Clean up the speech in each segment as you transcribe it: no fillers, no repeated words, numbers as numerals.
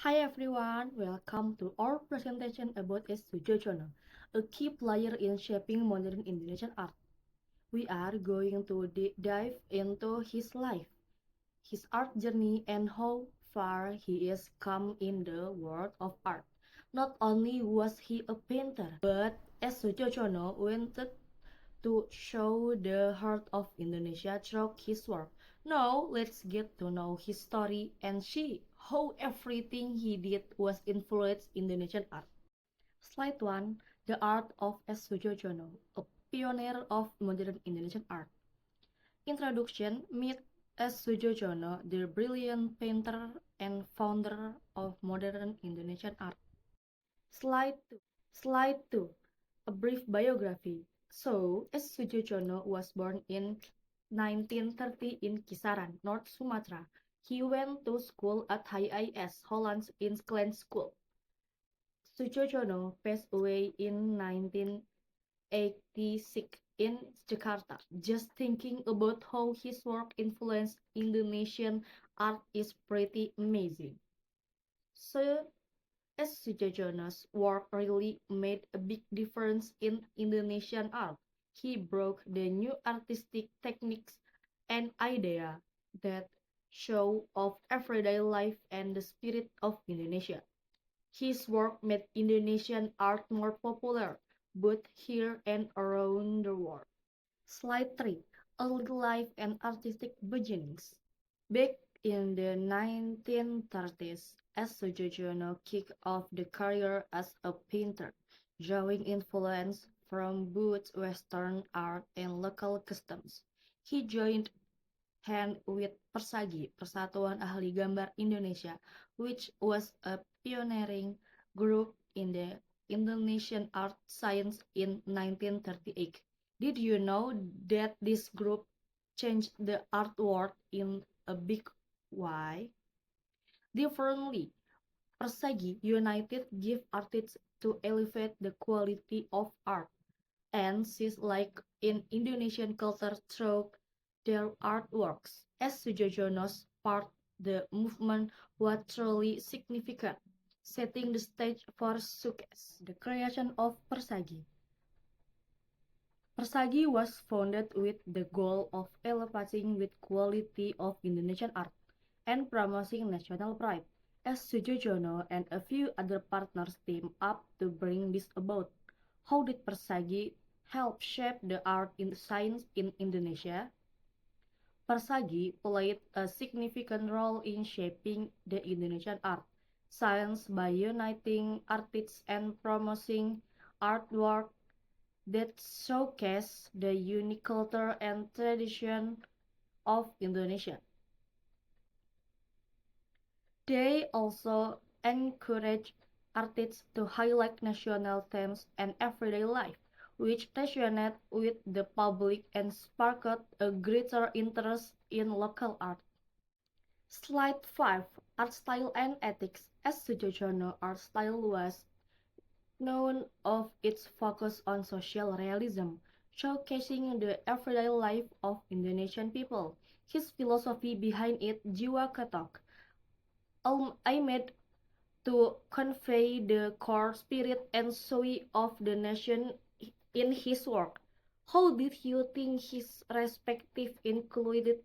Hi everyone, welcome to our presentation about S. Sujojono, a key player in shaping modern Indonesian art. We are going to dive into his life, his art journey, and how far he has come in the world of art. Not only was he a painter, but S. Sujojono wanted to show the heart of Indonesia through his work. Now, let's get to know his story and see how everything he did was influenced Indonesian art. Slide 1. The Art of S. Sujojono, a pioneer of modern Indonesian art. Introduction. Meet S. Sujojono, the brilliant painter and founder of modern Indonesian art. Slide 2. Slide 2. A brief biography. So, S. Sujojono was born in 1930 in Kisaran, North Sumatra. He went to school at HIS Hollands Inland School. Sujojono passed away in 1986 in Jakarta. Just thinking about how his work influenced Indonesian art is pretty amazing. So, S. Sujojono's work really made a big difference in Indonesian art. He brought the new artistic techniques and ideas that show of everyday life and the spirit of Indonesia. His work made Indonesian art more popular, both here and around the world. Slide 3. Early life and artistic beginnings. Back in the 1930s, S. Sujojono kicked off the career as a painter, drawing influence from both Western art and local customs. He joined hand with Persagi, Persatuan Ahli Gambar Indonesia, which was a pioneering group in the Indonesian art science in 1938. Did you know that this group changed the art world in a big way? Differently, Persagi United give artists to elevate the quality of art and sees like in Indonesian culture through their artworks. As Sujojono's part, the movement was truly significant, setting the stage for success. The creation of Persagi. Persagi was founded with the goal of elevating the quality of Indonesian art and promoting national pride. As Sujojono and a few other partners teamed up to bring this about. How did Persagi help shape the art in science in Indonesia? Persagi played a significant role in shaping the Indonesian art science by uniting artists and promoting artwork that showcase the unique culture and tradition of Indonesia. They also encourage artists to highlight national themes and everyday life, which resonate with the public and sparked a greater interest in local art. Slide 5. Art Style and Ethics. As Sujojono art style was known of its focus on social realism, showcasing the everyday life of Indonesian people. His philosophy behind it, Jiwa Ketok, aimed to convey the core spirit and soul of the nation in his work. How did you think his respective included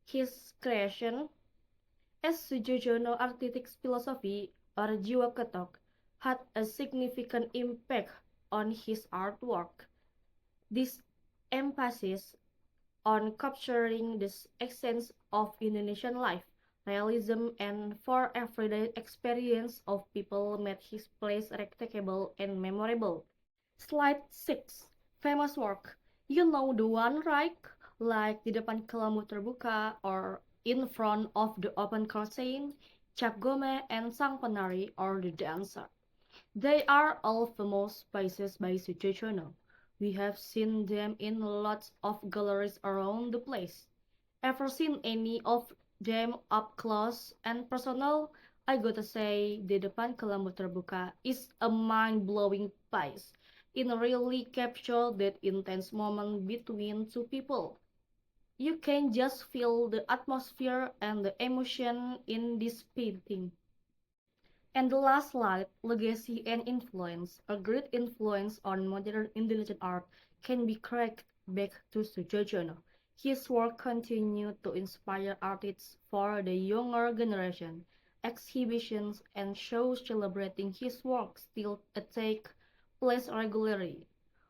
his creation? As Sujojono artistic philosophy or Jiwa Ketok had a significant impact on his artwork. This emphasis on capturing the essence of Indonesian life, realism, and for everyday experience of people made his place respectable and memorable. Slide 6. Famous work. You know the one, right? Like Di Depan Kelambu Terbuka or In Front of the Open Curtain, Cap Gome, and Sang Penari or The Dancer. They are all famous pieces by Sujojono. We have seen them in lots of galleries around the place. Ever seen any of them up close and personal? I gotta say, Di Depan Kelambu Terbuka is a mind-blowing piece. It really captures that intense moment between two people. You can just feel the atmosphere and the emotion in this painting. And the last slide, legacy and influence. A great influence on modern Indonesian art can be traced back to Sujojono. His work continued to inspire artists for the younger generation. Exhibitions and shows celebrating his work still take place regularly.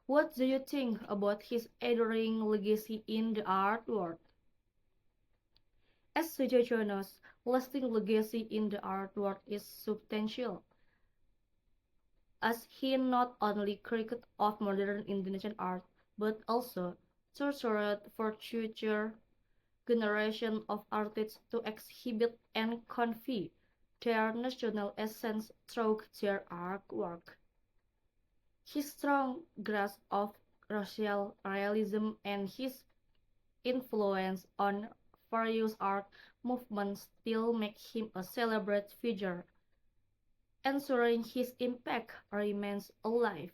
What do you think about his enduring legacy in the art world? As Sujojono's lasting legacy in the art world is substantial, as he not only created of modern Indonesian art, but also nurtured for future generations of artists to exhibit and convey their national essence through their artwork. His strong grasp of racial realism and his influence on various art movements still make him a celebrated figure, ensuring his impact remains alive.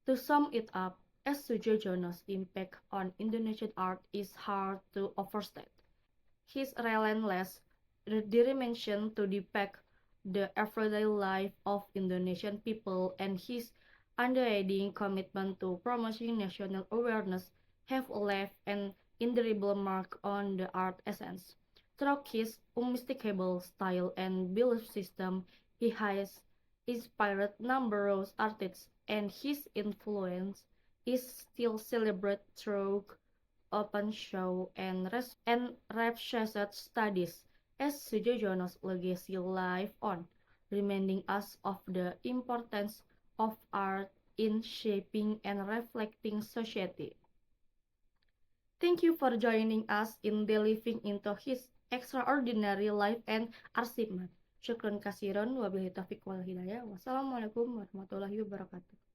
To sum it up, S. Sujojono's impact on Indonesian art is hard to overstate. His relentless determination to depict the everyday life of Indonesian people and his undying commitment to promoting national awareness have left an indelible mark on the art essence. Through his unmistakable style and belief system, he has inspired numerous artists, and his influence is still celebrated through open show and research studies as Sujojono's legacy live on, reminding us of the importance of art in shaping and reflecting society. Thank you for joining us in delving into his extraordinary life and achievement. Syukron kasiron, wabillahi taufiq wal hidayah. Wassalamualaikum warahmatullahi wabarakatuh.